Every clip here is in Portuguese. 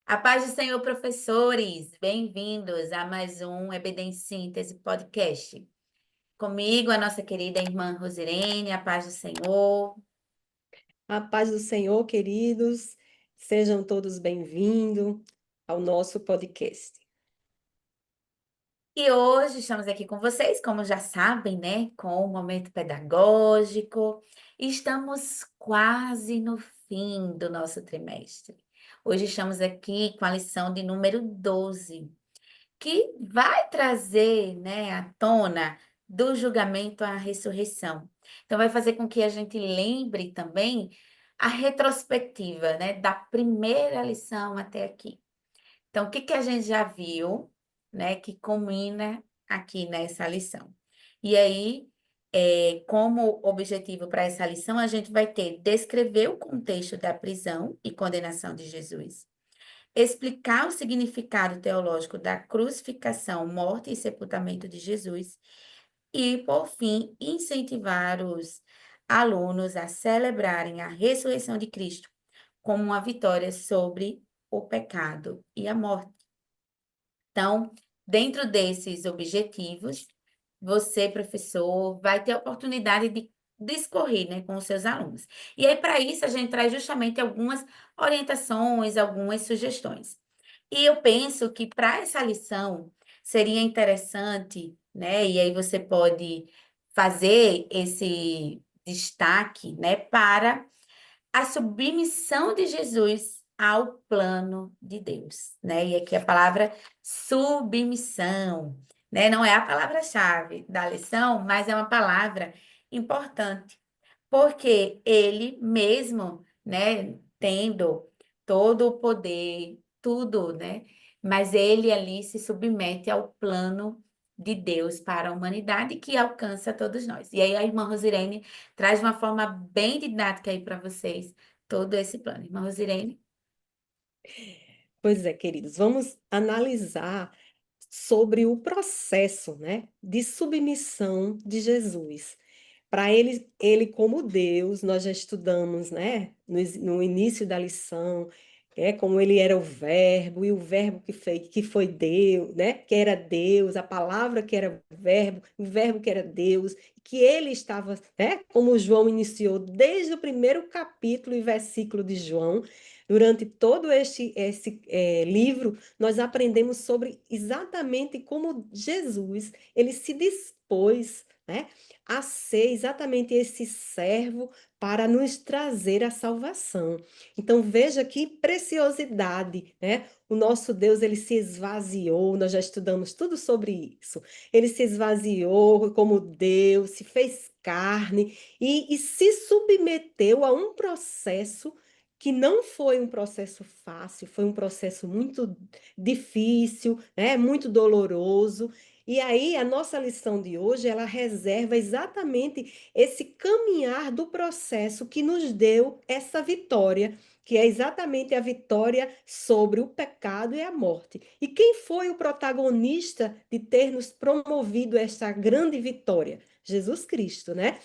A paz do Senhor, professores, bem-vindos a mais um EBD em Síntese podcast. Comigo, a nossa querida irmã Rosirene, a paz do Senhor. A paz do Senhor, queridos, sejam todos bem-vindos ao nosso podcast. E hoje estamos aqui com vocês, como já sabem, né, com o momento pedagógico. Estamos quase no fim do nosso trimestre. Hoje estamos aqui com a lição de número 12, que vai trazer, né, à tona do julgamento à ressurreição. Então, vai fazer com que a gente lembre também a retrospectiva, né, da primeira lição até aqui. Então, o que que a gente já viu, né, que culmina aqui nessa lição? E aí, como objetivo para essa lição, a gente vai ter descrever o contexto da prisão e condenação de Jesus, explicar o significado teológico da crucificação, morte e sepultamento de Jesus e, por fim, incentivar os alunos a celebrarem a ressurreição de Cristo como uma vitória sobre o pecado e a morte. Então, dentro desses objetivos, você, professor, vai ter a oportunidade de discorrer, né, com os seus alunos. E aí, para isso, a gente traz justamente algumas orientações, algumas sugestões. E eu penso que para essa lição seria interessante, né? E aí você pode fazer esse destaque, né, para a submissão de Jesus ao plano de Deus, né? E aqui a palavra submissão, né? Não é a palavra-chave da lição, mas é uma palavra importante, porque ele mesmo, né, tendo todo o poder, tudo, né? Mas ele ali se submete ao plano de Deus para a humanidade que alcança todos nós. E aí a irmã Rosirene traz de uma forma bem didática aí para vocês todo esse plano. Irmã Rosirene? Pois é, queridos, vamos analisar sobre o processo, né, de submissão de Jesus. Para ele como Deus, nós já estudamos, né, no início da lição, como ele era o verbo, e o verbo que foi Deus, né, que era Deus, a palavra que era o verbo que era Deus, que ele estava, né, como João iniciou desde o primeiro capítulo e versículo de João, durante todo esse livro, nós aprendemos sobre exatamente como Jesus, ele se dispôs, né, a ser exatamente esse servo para nos trazer a salvação. Então veja que preciosidade, né? O nosso Deus, ele se esvaziou, nós já estudamos tudo sobre isso. Ele se esvaziou como Deus, se fez carne e se submeteu a um processo que não foi um processo fácil, foi um processo muito difícil, né? Muito doloroso. E aí, a nossa lição de hoje, ela reserva exatamente esse caminhar do processo que nos deu essa vitória, que é exatamente a vitória sobre o pecado e a morte. E quem foi o protagonista de ter nos promovido essa grande vitória? Jesus Cristo, né?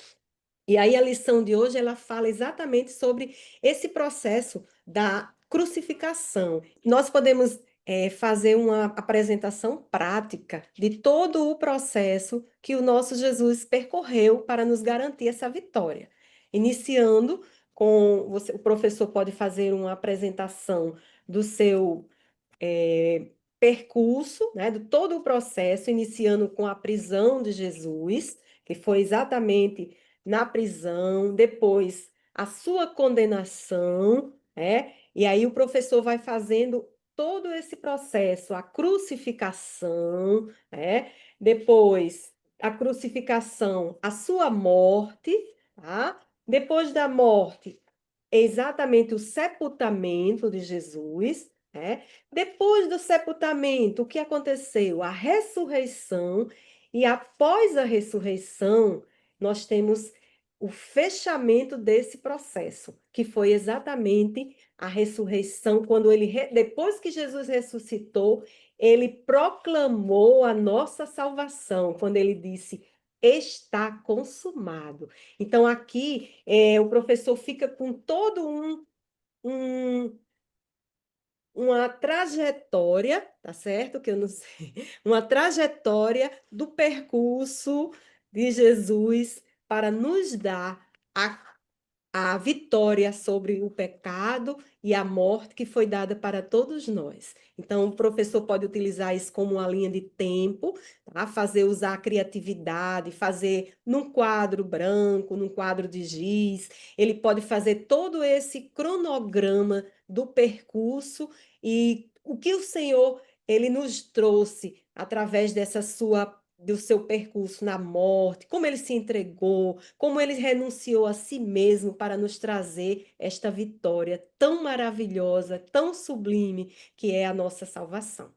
E aí a lição de hoje ela fala exatamente sobre esse processo da crucificação. Nós podemos fazer uma apresentação prática de todo o processo que o nosso Jesus percorreu para nos garantir essa vitória. Iniciando com o professor pode fazer uma apresentação do seu percurso, né, de todo o processo, iniciando com a prisão de Jesus, que foi exatamente na prisão, depois a sua condenação, e aí o professor vai fazendo todo esse processo, a crucificação, depois a crucificação, a sua morte, tá? Depois da morte, exatamente o sepultamento de Jesus, né? Depois do sepultamento, o que aconteceu? A ressurreição, e após a ressurreição, nós temos o fechamento desse processo, que foi exatamente a ressurreição, quando depois que Jesus ressuscitou, ele proclamou a nossa salvação, quando ele disse: está consumado. Então, aqui, o professor fica com todo um uma trajetória, tá certo? Que eu não sei, uma trajetória do percurso de Jesus para nos dar a vitória sobre o pecado e a morte que foi dada para todos nós. Então, o professor pode utilizar isso como uma linha de tempo, tá? Fazer usar a criatividade, fazer num quadro branco, num quadro de giz. Ele pode fazer todo esse cronograma do percurso e o que o Senhor ele nos trouxe através dessa sua do seu percurso na morte, como ele se entregou, como ele renunciou a si mesmo para nos trazer esta vitória tão maravilhosa, tão sublime, que é a nossa salvação.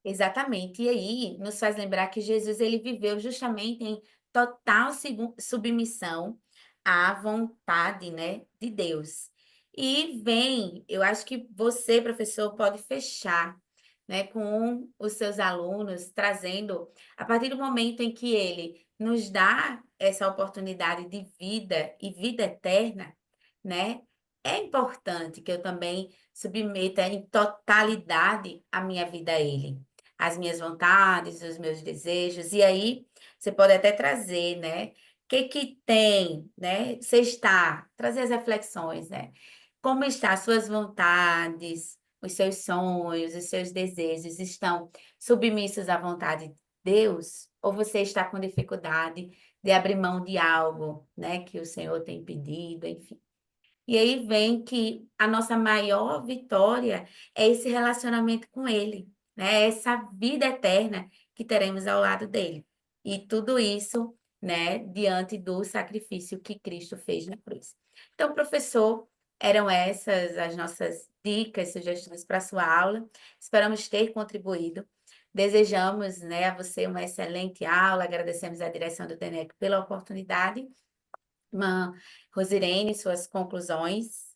Exatamente. E aí nos faz lembrar que Jesus ele viveu justamente em total submissão à vontade, né, de Deus. E vem, eu acho que você, professor, pode fechar, né, com os seus alunos, trazendo, a partir do momento em que ele nos dá essa oportunidade de vida e vida eterna, né? É importante que eu também submeta em totalidade a minha vida a ele, as minhas vontades, os meus desejos. E aí você pode até trazer, né? O que que tem, né? Você está, trazer as reflexões, né? Como está as suas vontades, os seus sonhos, os seus desejos estão submissos à vontade de Deus? Ou você está com dificuldade de abrir mão de algo, né, que o Senhor tem pedido, enfim. E aí vem que a nossa maior vitória é esse relacionamento com Ele, né? Essa vida eterna que teremos ao lado dele. E tudo isso, né, diante do sacrifício que Cristo fez na cruz. Então, professor, eram essas as nossas dicas, sugestões para a sua aula. Esperamos ter contribuído. Desejamos, né, a você uma excelente aula. Agradecemos à direção do TENEC pela oportunidade. Rosirene, suas conclusões.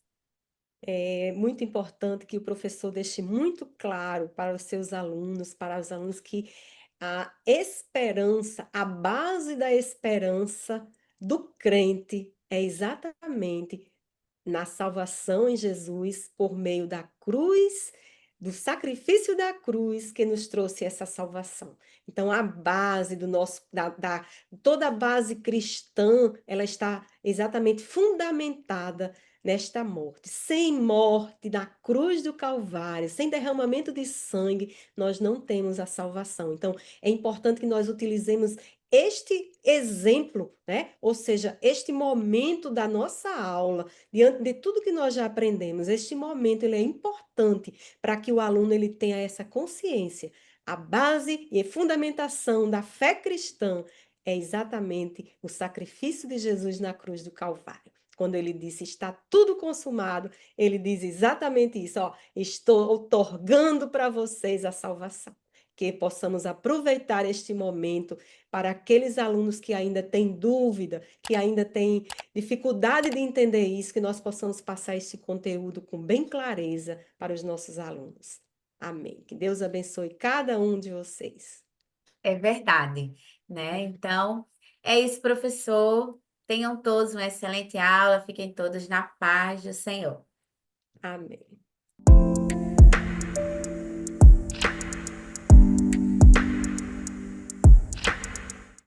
É muito importante que o professor deixe muito claro para os seus alunos, para os alunos que a esperança, a base da esperança do crente é exatamente na salvação em Jesus por meio da cruz, do sacrifício da cruz que nos trouxe essa salvação. Então, a base do nosso, toda a base cristã, ela está exatamente fundamentada nesta morte. Sem morte na cruz do Calvário, sem derramamento de sangue, nós não temos a salvação. Então, é importante que nós utilizemos este exemplo, né? Ou seja, este momento da nossa aula, diante de tudo que nós já aprendemos, este momento ele é importante para que o aluno ele tenha essa consciência. A base e a fundamentação da fé cristã é exatamente o sacrifício de Jesus na cruz do Calvário. Quando ele disse está tudo consumado, ele diz exatamente isso, ó, estou otorgando para vocês a salvação. Que possamos aproveitar este momento para aqueles alunos que ainda têm dúvida, que ainda têm dificuldade de entender isso, que nós possamos passar este conteúdo com bem clareza para os nossos alunos. Amém. Que Deus abençoe cada um de vocês. É verdade, né? Então, é isso, professor. Tenham todos uma excelente aula, fiquem todos na paz do Senhor. Amém.